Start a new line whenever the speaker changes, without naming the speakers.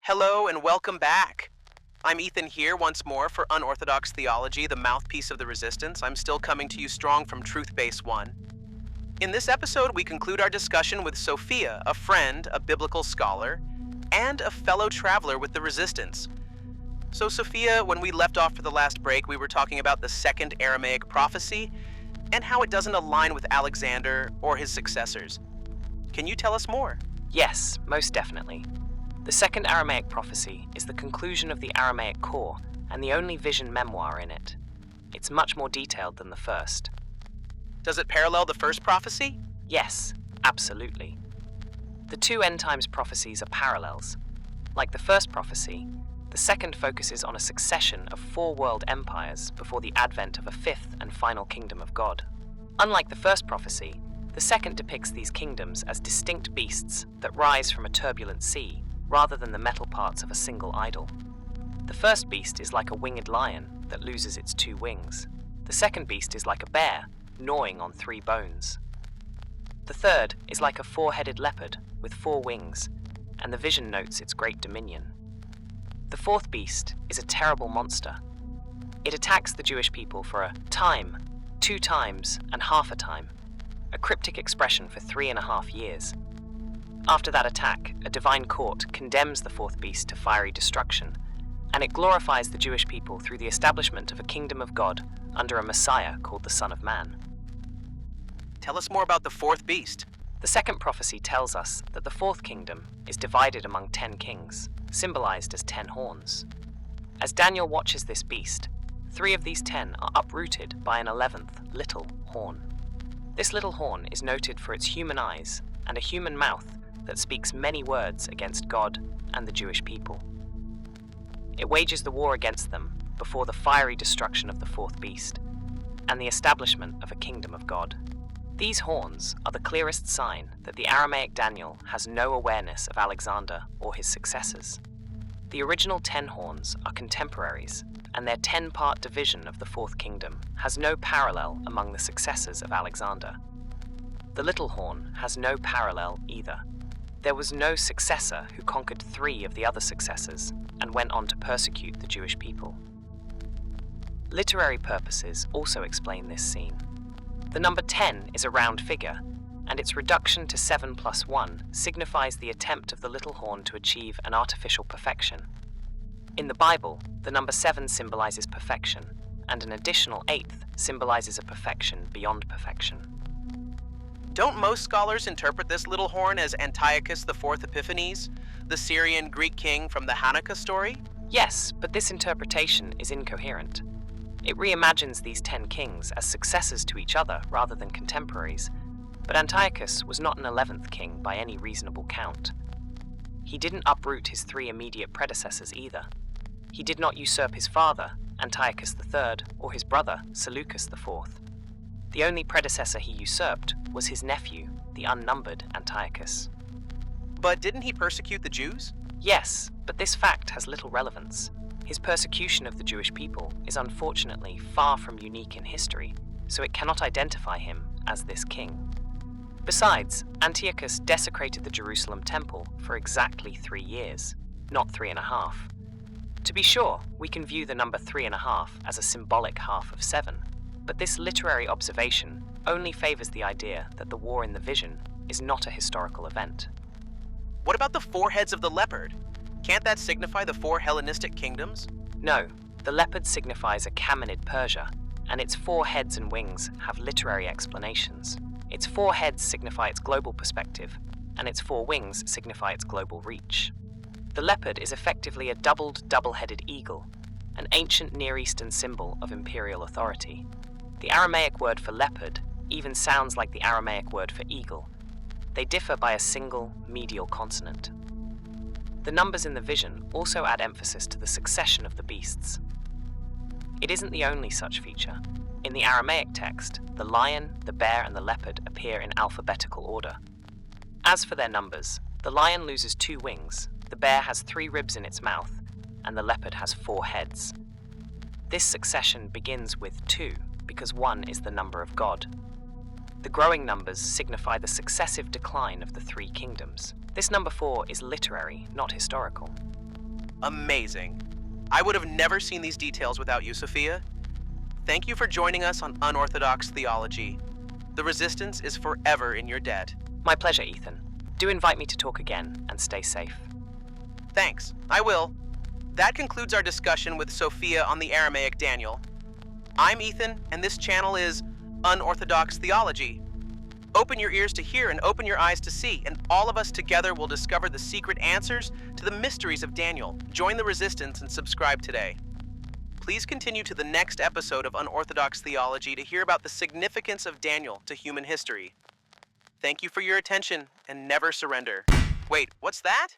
Hello and welcome back. I'm Ethan here once more for Unorthodox Theology, the mouthpiece of the resistance. I'm still coming to you strong from Truth Base 1. In this episode, we conclude our discussion with Sophia, a friend, a biblical scholar, and a fellow traveler with the resistance. So Sophia, when we left off for the last break, we were talking about the second Aramaic prophecy and how it doesn't align with Alexander or his successors. Can you tell us more?
Yes, most definitely. The second Aramaic prophecy is the conclusion of the Aramaic core and the only vision memoir in it. It's much more detailed than the first.
Does it parallel the first prophecy?
Yes, absolutely. The two end times prophecies are parallels. Like the first prophecy, the second focuses on a succession of 4 world empires before the advent of a 5th and final kingdom of God. Unlike the first prophecy, the second depicts these kingdoms as distinct beasts that rise from a turbulent sea, rather than the metal parts of a single idol. The first beast is like a winged lion that loses its 2 wings. The second beast is like a bear, gnawing on 3 bones. The third is like a 4-headed leopard with 4 wings, and the vision notes its great dominion. The fourth beast is a terrible monster. It attacks the Jewish people for a time, 2 times, and half a time, a cryptic expression for 3.5 years. After that attack, a divine court condemns the fourth beast to fiery destruction, and it glorifies the Jewish people through the establishment of a kingdom of God under a Messiah called the Son of Man.
Tell us more about the fourth beast.
The second prophecy tells us that the fourth kingdom is divided among 10 kings, symbolized as 10 horns. As Daniel watches this beast, 3 of these 10 are uprooted by an 11th little horn. This little horn is noted for its human eyes and a human mouth that speaks many words against God and the Jewish people. It wages the war against them before the fiery destruction of the fourth beast and the establishment of a kingdom of God. These horns are the clearest sign that the Aramaic Daniel has no awareness of Alexander or his successors. The original 10 horns are contemporaries, and their 10-part division of the fourth kingdom has no parallel among the successors of Alexander. The little horn has no parallel either. There was no successor who conquered 3 of the other successors and went on to persecute the Jewish people. Literary purposes also explain this scene. The number 10 is a round figure, and its reduction to 7 plus 1 signifies the attempt of the little horn to achieve an artificial perfection. In the Bible, the number 7 symbolizes perfection, and an additional 8th symbolizes a perfection beyond perfection.
Don't most scholars interpret this little horn as Antiochus IV Epiphanes, the Syrian Greek king from the Hanukkah story?
Yes, but this interpretation is incoherent. It reimagines these 10 kings as successors to each other rather than contemporaries, but Antiochus was not an 11th king by any reasonable count. He didn't uproot his 3 immediate predecessors either. He did not usurp his father, Antiochus III, or his brother, Seleucus IV. The only predecessor he usurped was his nephew, the unnumbered Antiochus.
But didn't he persecute the Jews?
Yes, but this fact has little relevance. His persecution of the Jewish people is unfortunately far from unique in history, so it cannot identify him as this king. Besides, Antiochus desecrated the Jerusalem temple for exactly 3 years, not 3.5. To be sure, we can view the number 3.5 as a symbolic half of 7, but this literary observation only favors the idea that the war in the vision is not a historical event.
What about the 4 heads of the leopard? Can't that signify the 4 Hellenistic kingdoms?
No, the leopard signifies a Achaemenid Persia, and its 4 heads and wings have literary explanations. Its 4 heads signify its global perspective, and its 4 wings signify its global reach. The leopard is effectively a double-headed eagle, an ancient Near Eastern symbol of imperial authority. The Aramaic word for leopard even sounds like the Aramaic word for eagle. They differ by a single medial consonant. The numbers in the vision also add emphasis to the succession of the beasts. It isn't the only such feature. In the Aramaic text, the lion, the bear, and the leopard appear in alphabetical order. As for their numbers, the lion loses 2 wings, the bear has 3 ribs in its mouth, and the leopard has 4 heads. This succession begins with 2, because 1 is the number of God. The growing numbers signify the successive decline of the 3 kingdoms. This number 4 is literary, not historical.
Amazing. I would have never seen these details without you, Sophia. Thank you for joining us on Unorthodox Theology. The Resistance is forever in your debt.
My pleasure, Ethan. Do invite me to talk again, and stay safe.
Thanks, I will. That concludes our discussion with Sophia on the Aramaic Daniel. I'm Ethan, and this channel is Unorthodox Theology. Open your ears to hear and open your eyes to see, and all of us together will discover the secret answers to the mysteries of Daniel. Join the Resistance and subscribe today. Please continue to the next episode of Unorthodox Theology to hear about the significance of Daniel to human history. Thank you for your attention, and never surrender. Wait, what's that?